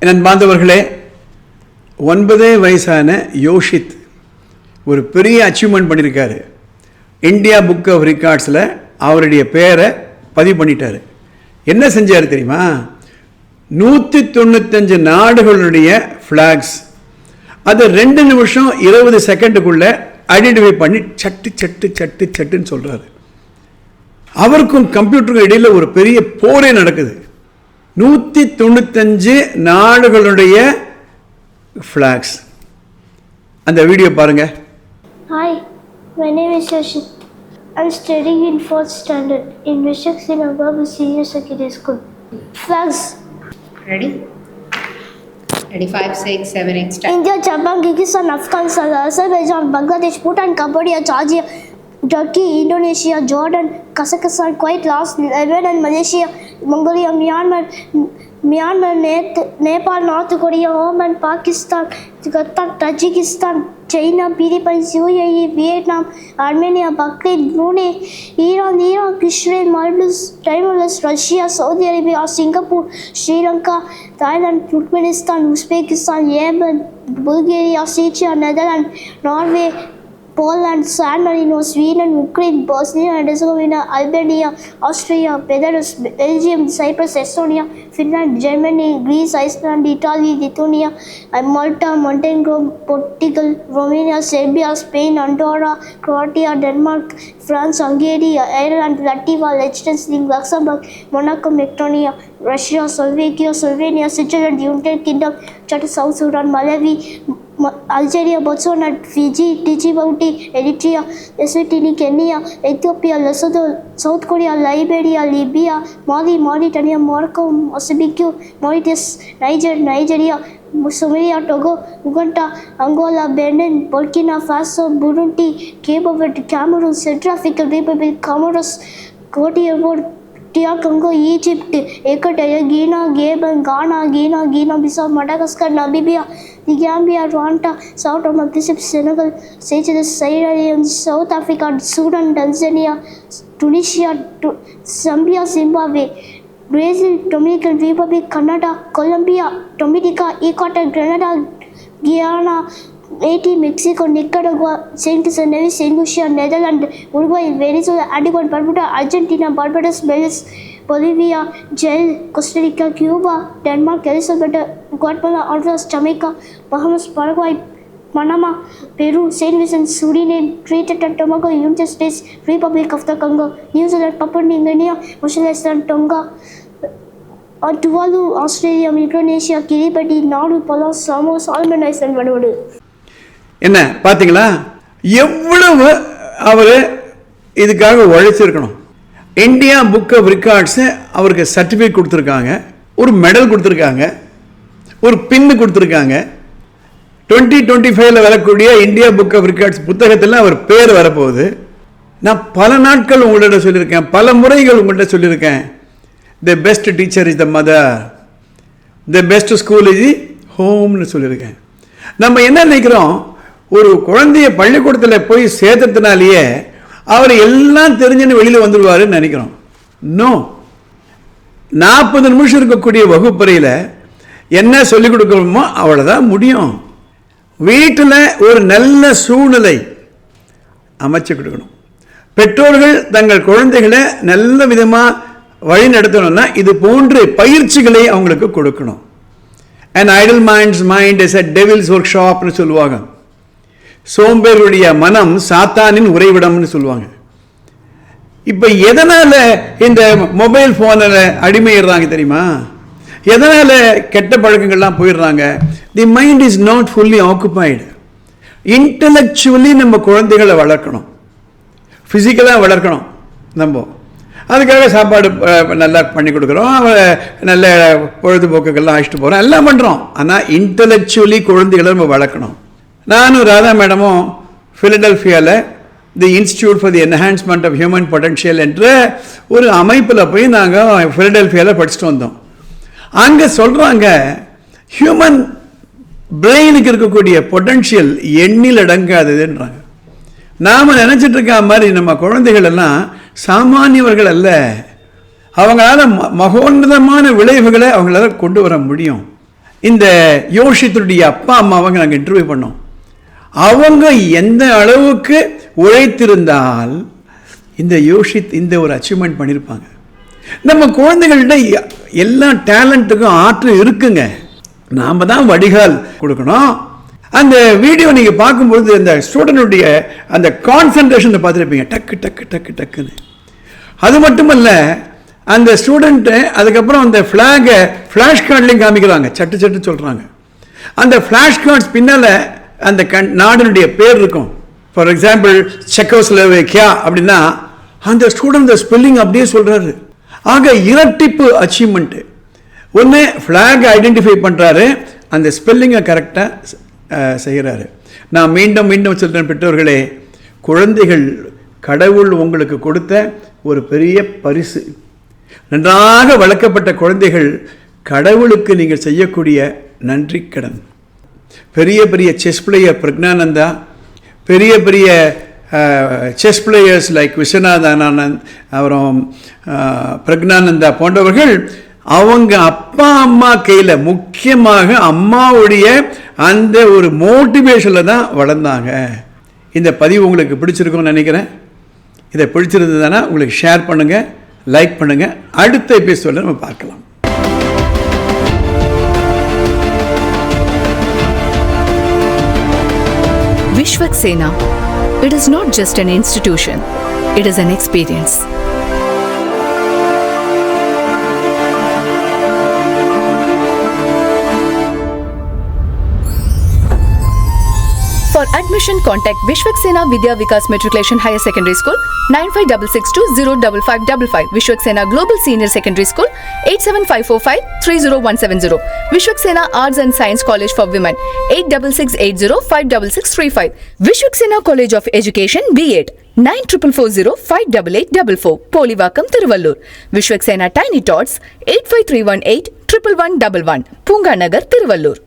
என் பாந்தவர்களே, 9 வயசான யோஷித் ஒரு பெரிய அச்சீவ்மெண்ட் பண்ணியிருக்காரு. இந்தியா புக் ஆஃப் ரெக்கார்ட்ஸில் அவருடைய பேரை பதிவு பண்ணிட்டார். என்ன செஞ்சார் தெரியுமா? 195 நாடுகளுடைய ஃப்ளாக்ஸ் அது 2 நிமிஷம் 20 செகண்டுக்குள்ளே ஐடென்டிஃபை பண்ணி சட்டு சட்டு சட்டு சட்டுன்னு சொல்கிறாரு. அவருக்கும் கம்ப்யூட்டருக்கும் இடையில் ஒரு பெரிய போரே நடக்குது. 195 நாடுகளுடைய ஃப்ளாக்ஸ். அந்த வீடியோ பாருங்க. Hi, my name is Yoshit. I'm studying in 4th standard in Vishak Sinababu Senior Secondary School. Flags. Ready? Ready, 5, 6, 7, 8, start. India, Japan, Kyrgyzstan, Afghanistan, Azerbaijan, Bangladesh, Bhutan, Cambodia, Georgia, Turkey, Indonesia, Jordan, Kazakhstan, Kuwait, Laos, Lebanon, Malaysia, Mongolia, Myanmar, Nepal, North Korea, Oman, Pakistan, Qatar, Tajikistan, China, Philippines, UAE, Vietnam, Armenia, Bahrain, Brunei, Iran, Iraq, Israel, Maldives, Timor-Leste, Russia, Saudi Arabia, Singapore, Sri Lanka, Thailand, Turkmenistan, Uzbekistan, Yemen, Bulgaria, Czechia, Netherlands, Norway, Poland, San Marino, Sweden, Ukraine, Bosnia and Herzegovina, Albania, Austria, Belarus, Belgium, Cyprus, Estonia, Finland, Germany, Greece, Iceland, Italy, Lithuania, Malta, Montenegro, Portugal, Romania, Serbia, Spain, Andorra, Croatia, Denmark, France, Hungary, Ireland, Latvia, Liechtenstein, Luxembourg, Monaco, Macedonia, Russia, Slovakia, Slovenia, Switzerland, United Kingdom, Chad, South Sudan, Malawi, Algeria, Botswana, Fiji, Djibouti, Eritrea, Eswatini, Kenya, Ethiopia, Lesotho, South Korea, Liberia, Libya, Mali, Mauritania, Morocco, Mozambique, Mauritius, Nigeria, Somalia, Togo, Uganda, Angola, Benin, Burkina Faso, Burundi, Cape Verde, Cameroon, Central African Republic, Comoros, Cote d'Ivoire, Congo, Egypt, Equatorial Guinea, Gabon, Ghana, Guinea-Bissau, Madagascar, Namibia, the Gambia, Rwanda, South Africa, Senegal, Seychelles, Sierra Leone, South Africa, Sudan, Tanzania, Tunisia, Zambia, Zimbabwe, Brazil, Dominican Republic, Canada, Colombia, Dominica, Ecuador, Grenada, Guyana, Haiti, Mexico, Nicaragua, Saint Kitts and Nevis, Saint Lucia, Netherlands, Uruguay, Venezuela, Antigua and Barbuda, Argentina, Barbados, Belize, Bolivia, Chile, Costa Rica, Cuba, Denmark, El Salvador, Guatemala, Honduras, Jamaica, Bahamas, Paraguay, Panama, Peru, Saint Vincent, Suriname, Trinidad and Tobago, United States, Republic of the Congo, New Zealand, Papua New Guinea, Australia, Tonga, Tuvalu, Australia, Micronesia, Kiribati, Nauru, Palau, Samoa, Solomon Islands, Vanuatu. என்ன பார்த்தீங்களா? எவ்வளவு அவர் இதுக்காக உழைச்சிருக்கணும். India book of records அவருக்கு certificate கொடுத்துருக்காங்க, ஒரு medal கொடுத்துருக்காங்க, ஒரு பின்னு கொடுத்துருக்காங்க. 2025 வரக்கூடிய இந்தியா புக் ஆஃப் ரெக்கார்ட்ஸ் புத்தகத்தில் அவர் பேர் வரப்போகுது. நான் பல நாட்கள் உங்கள்கிட்ட சொல்லியிருக்கேன், பல முறைகள் உங்கள்கிட்ட சொல்லியிருக்கேன். The best teacher is the mother, the best school is the ஹோம்னு சொல்லியிருக்கேன். நம்ம என்ன நினைக்கிறோம், ஒரு குழந்தைய பள்ளிக்கூடத்தில் போய் சேர்த்ததுனாலேயே அவர் எல்லாம் தெரிஞ்சுன்னு வெளியில் வந்துடுவாருன்னு நினைக்கிறோம். நோ, 40 நிமிஷம் இருக்கக்கூடிய வகுப்பறையில் என்ன சொல்லிக் கொடுக்கணுமோ அவ்வளோதான் முடியும். வீட்டில் ஒரு நல்ல சூழ்நிலை அமைச்சு கொடுக்கணும். பெற்றோர்கள் தங்கள் குழந்தைகளை நல்ல விதமாக வழி நடத்தணும்னா இது போன்ற பயிற்சிகளை அவங்களுக்கு கொடுக்கணும். An idle mind's mind is a devil's workshopனு சொல்லுவாங்க. சோம்பேறியுடைய மனம் சாத்தானின் உறைவிடம்னு சொல்லுவாங்க. இப்போ எதனால் இந்த மொபைல் ஃபோனில் அடிமையிடுறாங்க தெரியுமா? எதனால் கெட்ட பழக்கங்கள்லாம் போயிடுறாங்க? The mind is not fully occupied. Intellectually நம்ம குழந்தைகளை வளர்க்கணும், ஃபிசிக்கலாக வளர்க்கணும். நம்ம அதுக்காக சாப்பாடு நல்லா பண்ணி கொடுக்குறோம், நல்ல பொழுதுபோக்குகள்லாம் அழைச்சிட்டு போகிறோம், எல்லாம் பண்ணுறோம். ஆனால் இன்டலெக்சுவலி குழந்தைகளை நம்ம வளர்க்கணும். நானும் ராதா மேடமும் ஃபிலடெல்ஃபியாவில் the institute for the enhancement of human potential என்ற ஒரு அமைப்பில் போய் நாங்கள் ஃபிலடெல்ஃபியாவில் படிச்சுட்டு வந்தோம். அங்கே சொல்கிறாங்க, ஹியூமன் பிரெயினுக்கு இருக்கக்கூடிய பொட்டன்ஷியல் எண்ணில் அடங்காததுன்றாங்க. நாம் நினச்சிட்டு இருக்க மாதிரி நம்ம குழந்தைகள் எல்லாம் சாமானியவர்கள் அல்ல. அவங்களால மகோன்னதமான விளைவுகளை அவங்களால கொண்டு வர முடியும். இந்த யோஷித்துடைய அப்பா அம்மாவை நாங்கள் இன்டர்வியூ பண்ணோம். அவங்க எந்த அளவுக்கு உழைத்திருந்தால் இந்த யோஷித் இந்த ஒரு அச்சீவ்மெண்ட் பண்ணியிருப்பாங்க. நம்ம குழந்தைகள்கிட்ட எல்லா டேலண்ட்டுக்கும் ஆற்றல் இருக்குங்க. நாம் தான் வடிகால் கொடுக்கணும். அந்த வீடியோ நீங்கள் பார்க்கும்பொழுது அந்த ஸ்டூடெண்டுடைய அந்த கான்சன்ட்ரேஷனை பார்த்துருப்பீங்க, டக்கு டக்கு டக்கு டக்குன்னு. அது மட்டுமல்ல, அந்த ஸ்டூடெண்ட்டு அதுக்கப்புறம் அந்த ஃப்ளாகை ஃப்ளாஷ் கார்ட்லேயும் காமிக்கிறாங்க, சட்டு சட்டு சொல்கிறாங்க. அந்த ஃப்ளாஷ் கார்ட்ஸ் பின்னால் அந்த நாடினுடைய பேர் இருக்கும். ஃபார் எக்ஸாம்பிள் செக்கோஸ்லோவேக்கியா அப்படின்னா அந்த ஸ்டூடெண்ட் ஸ்பெல்லிங் அப்படியே சொல்கிறாரு. ஆக இரட்டிப்பு அச்சீவ்மெண்ட்டு. ஒன்று ஃப்ளாக் ஐடென்டிஃபை பண்ணுறாரு, அந்த ஸ்பெல்லிங்கை கரெக்டாக செய்கிறாரு. நான் மீண்டும் மீண்டும் சொல்கிறேன், பெற்றோர்களே, குழந்தைகள் கடவுள் உங்களுக்கு கொடுத்த ஒரு பெரிய பரிசு. நன்றாக வளர்க்கப்பட்ட குழந்தைகள் கடவுளுக்கு நீங்கள் செய்யக்கூடிய நன்றி கடன். பெரிய பெரிய செஸ் பிளேயர் பிரக்ஞானந்தா, பெரிய பெரிய chess players like Viswanath Anand, அப்புறம் பிரக்ஞானந்தா போன்றவர்கள் அவங்க அப்பா அம்மா கையில், முக்கியமாக அம்மாவுடைய அந்த ஒரு மோட்டிவேஷனில் தான் வளர்ந்தாங்க. இந்த பதிவு உங்களுக்கு பிடிச்சிருக்கும்னு நினைக்கிறேன். இதை பிடிச்சிருந்ததுன்னா உங்களுக்கு ஷேர் பண்ணுங்கள், லைக் பண்ணுங்கள். அடுத்த எபிசோடில் நம்ம பார்க்கலாம். Vishwaksena. It is not just an institution, it is an experience. For admission, contact Vishwaksena Vidya Vikas Matriculation Higher Secondary School 9566205555, Vishwaksena Global Senior Secondary School 87545-30170, Vishwaksena Arts and Science College for Women 8680-56635, Vishwaksena College of Education B.Ed 9440-58844, Polivakam, Tiruvallur, Vishwaksena Tiny Tots 85318-11111, Punga Nagar, Tiruvallur.